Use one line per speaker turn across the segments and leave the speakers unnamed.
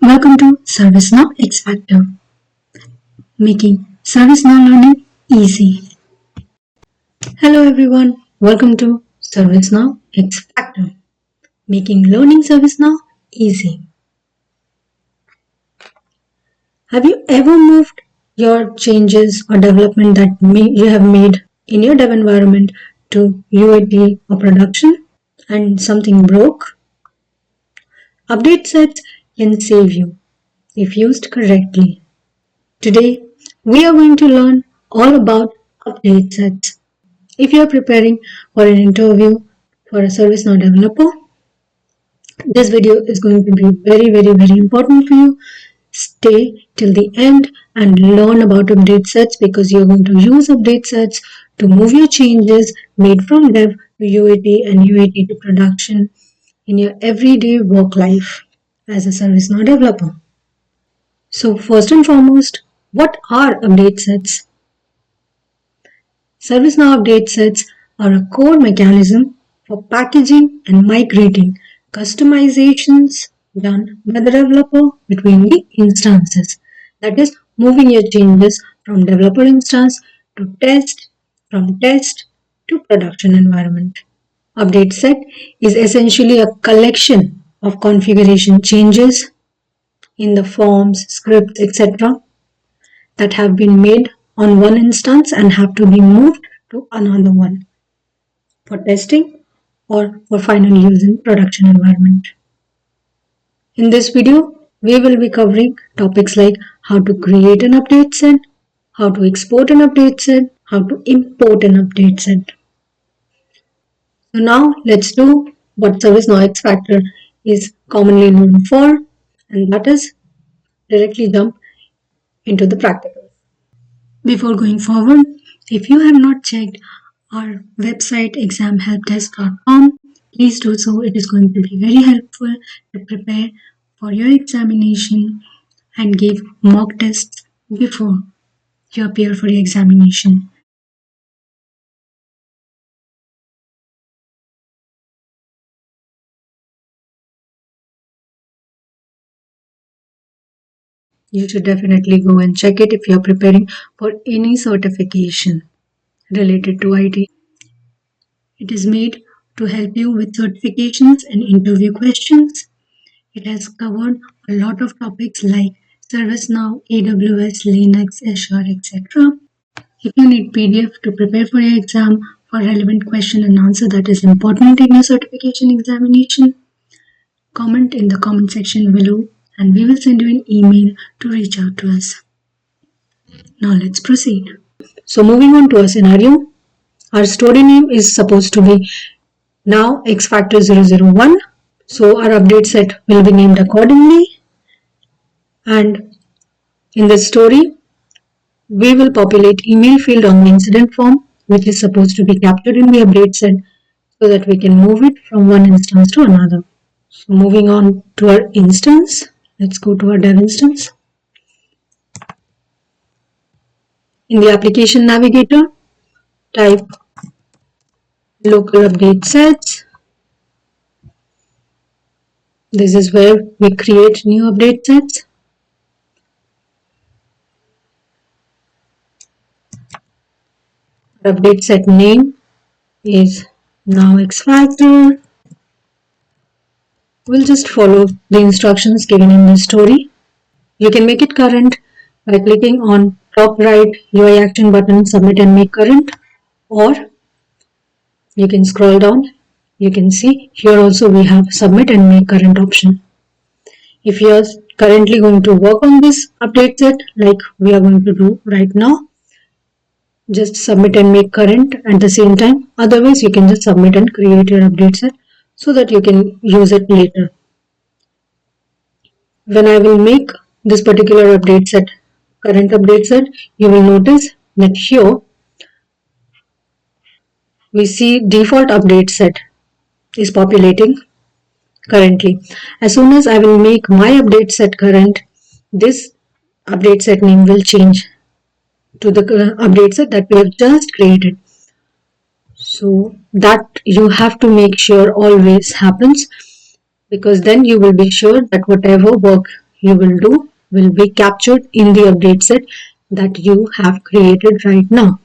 Welcome to ServiceNow X Factor, making ServiceNow learning easy. Hello everyone, welcome to ServiceNow X Factor, making learning ServiceNow easy. Have you ever moved your changes or development that you have made in your dev environment to UAT or production and something broke? Update sets can save you if used correctly. Today, we are going to learn all about update sets. If you are preparing for an interview for a ServiceNow developer, this video is going to be very important for you. Stay till the end and learn about update sets because you're going to use update sets to move your changes made from dev to UAT and UAT to production in your everyday work life as a ServiceNow developer. So first and foremost, what are update sets? ServiceNow update sets are a core mechanism for packaging and migrating customizations done by the developer between the instances. That is, moving your changes from developer instance to test, from test to production environment. Update set is essentially a collection of configuration changes in the forms, scripts, etc. that have been made on one instance and have to be moved to another one for testing or for final use in production environment. In this video, we will be covering topics like how to create an update set, how to export an update set, how to import an update set. So now let's do what ServiceNow X Factor is commonly known for, and that is directly jump into the practical. Before going forward, if you have not checked our website examhelpdesk.com, please do so. It is going to be very helpful to prepare for your examination and give mock tests before you appear for your examination. You should definitely go and check it if you are preparing for any certification related to IT. It is made to help you with certifications and interview questions. It has covered a lot of topics like ServiceNow, AWS, Linux, Azure, etc. If you need PDF to prepare for your exam for relevant question and answer that is important in your certification examination, comment in the comment section below and we will send you an email to reach out to us. Now let's proceed. So moving on to our scenario, our story name is supposed to be now X Factor 001. So our update set will be named accordingly, and in this story we will populate email field on the incident form which is supposed to be captured in the update set so that we can move it from one instance to another. So moving on to our instance, let's go to our dev instance. In the application navigator, type local update sets. This is where we create new update sets. The update set name is now X Factor. We'll just follow the instructions given in this story. You can make it current by clicking on top right UI action button, submit and make current, or you can scroll down. You can see here also we have submit and make current option. If you are currently going to work on this update set like we are going to do right now, just submit and make current at the same time. Otherwise, you can just submit and create your update set so that you can use it later. When I will make this particular update set, current update set, you will notice that here we see default update set is populating currently. As soon as I will make my update set current, this update set name will change to the update set that we have just created. So that you have to make sure always happens, because then you will be sure that whatever work you will do will be captured in the update set that you have created right now.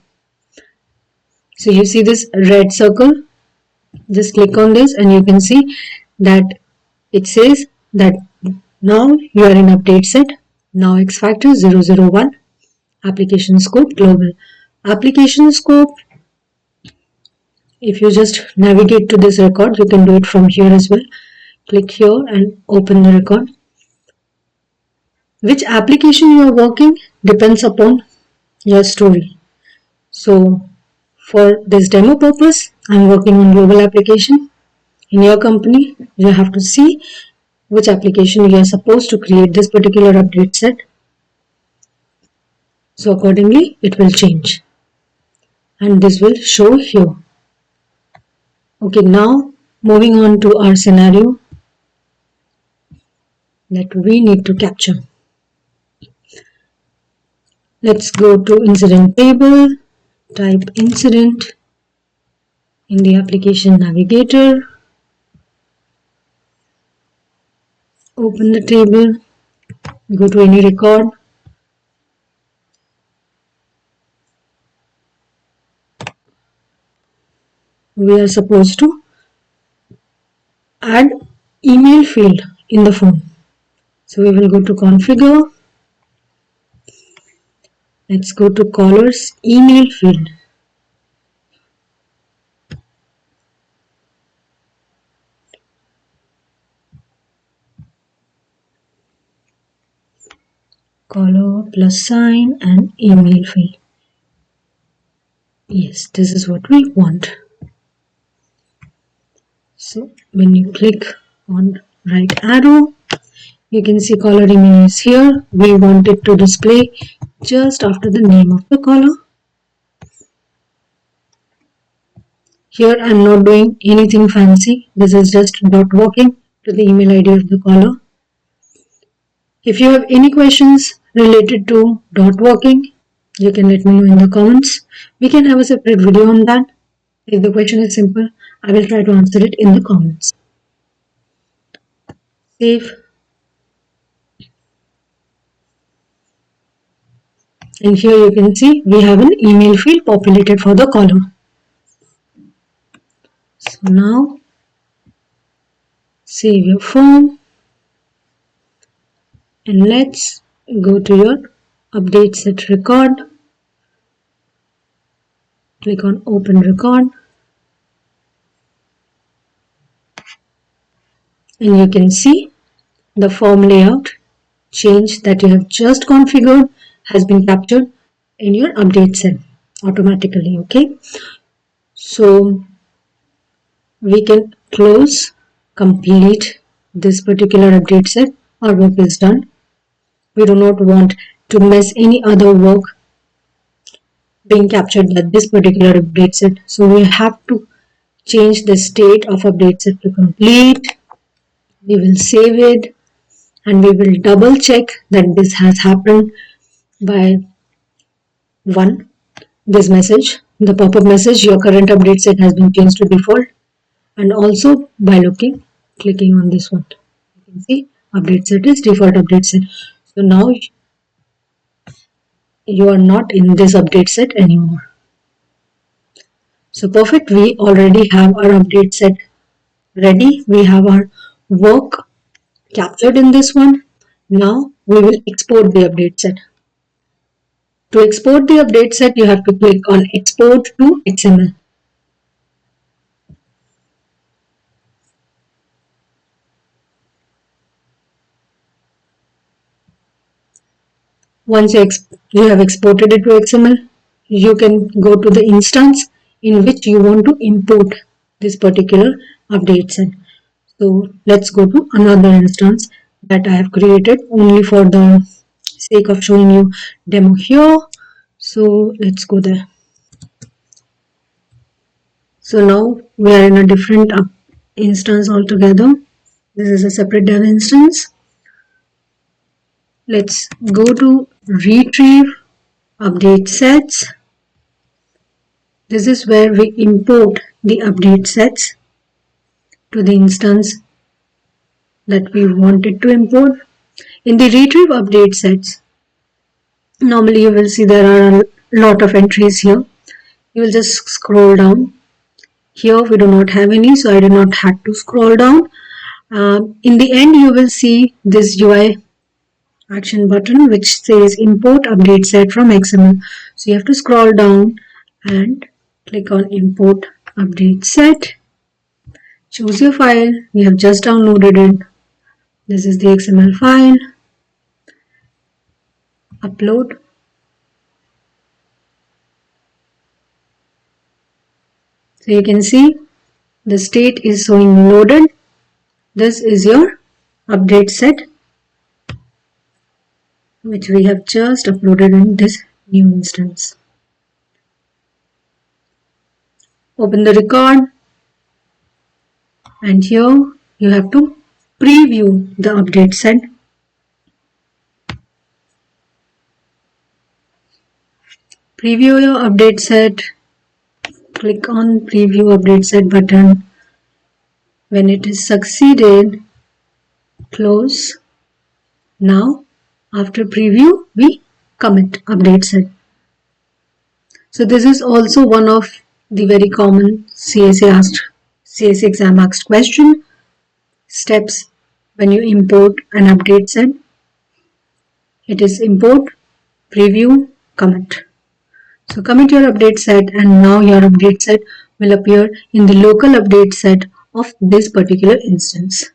So you see this red circle, just click on this and you can see that it says that now you are in update set. Now X factor 001 application scope global. Application scope, if you just navigate to this record, you can do it from here as well. Click here and open the record. Which application you are working depends upon your story. So for this demo purpose, I'm working on global application. In your company, you have to see which application you are supposed to create this particular update set. So accordingly, it will change. And this will show here. Okay, now moving on to our scenario that we need to capture. Let's go to incident table, type incident in the application navigator, open the table, go to any record, we are supposed to add email field in the form. So we will go to configure, let's go to callers email field. Caller plus sign and email field. Yes, this is what we want. So when you click on right arrow, you can see caller email is here. We want it to display just after the name of the caller. Here I'm not doing anything fancy. This is just dot working to the email ID of the caller. If you have any questions related to dot working, you can let me know in the comments. We can have a separate video on that. If the question is simple, I will try to answer it in the comments. Save. And here you can see we have an email field populated for the caller. So now save your form and let's go to your update set record. Click on open record and you can see the form layout change that you have just configured has been captured in your update set automatically. Okay, so we can complete this particular update set. Our work is done. We do not want to miss any other work being captured by this particular update set. So we have to change the state of update set to complete. We will save it and we will double check that this has happened by this message, the pop-up message, your current update set has been changed to default, and also by clicking on this one. You can see update set is default update set. So now you are not in this update set anymore. So perfect, we already have our update set ready. We have our work captured in this one. Now we will export the update set. To export the update set, you have to click on export to XML. Once you have exported it to XML, you can go to the instance in which you want to import this particular update set. So let's go to another instance that I have created only for the sake of showing you demo here. So let's go there. So now we are in a different instance altogether. This is a separate dev instance. Let's go to retrieve update sets. This is where we import the update sets to the instance that we wanted to import. In the retrieve update sets, normally you will see there are a lot of entries here. You will just scroll down. Here we do not have any, so I do not have to scroll down. In the end, you will see this UI action button which says import update set from XML. So you have to scroll down and click on import update set. Choose your file. We have just downloaded it. This is the XML file. Upload. So you can see the state is showing loaded. This is your update set which we have just uploaded in this new instance. Open the record and here you have to preview the update set. Preview your update set. Click on preview update set button. When it is succeeded, close. Now after preview we commit update set. So this is also one of the very common CSA exam asked question. Steps when you import an update set. It is import, preview, commit. So commit your update set and now your update set will appear in the local update set of this particular instance.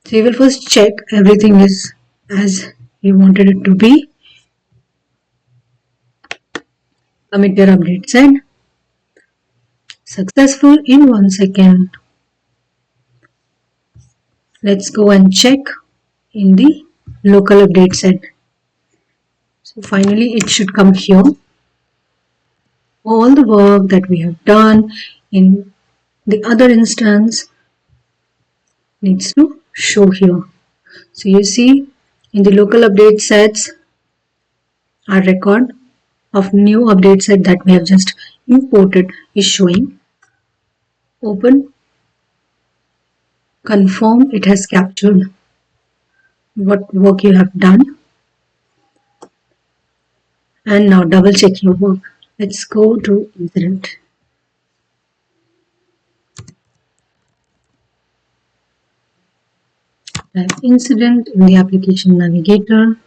So you will first check everything is as you wanted it to be. Commit your update set. Successful in 1 second. Let's go and check in the local update set. So finally it should come here. All the work that we have done in the other instance needs to show here. So you see in the local update sets, our record of new update set that we have just imported is showing. Open, confirm it has captured what work you have done. And now double check your work. Let's go to incident. Type incident in the application navigator.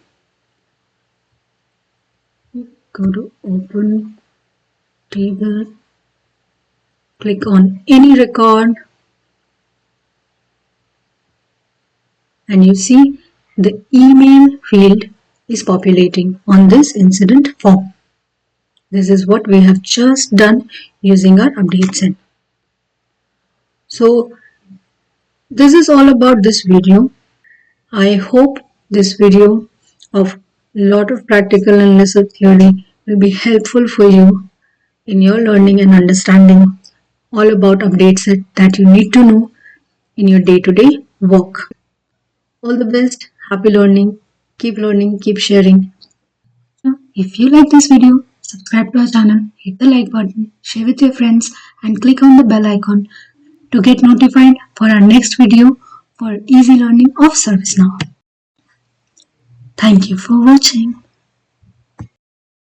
Go to open table. Click on any record. And you see the email field is populating on this incident form. This is what we have just done using our update set. So this is all about this video. I hope this video of lot of practical and lesser theory will be helpful for you in your learning and understanding all about update set that you need to know in your day-to-day work. All the best, happy learning, keep sharing. If you like this video, subscribe to our channel, hit the like button, share with your friends and click on the bell icon to get notified for our next video for easy learning of ServiceNow. Thank you for watching.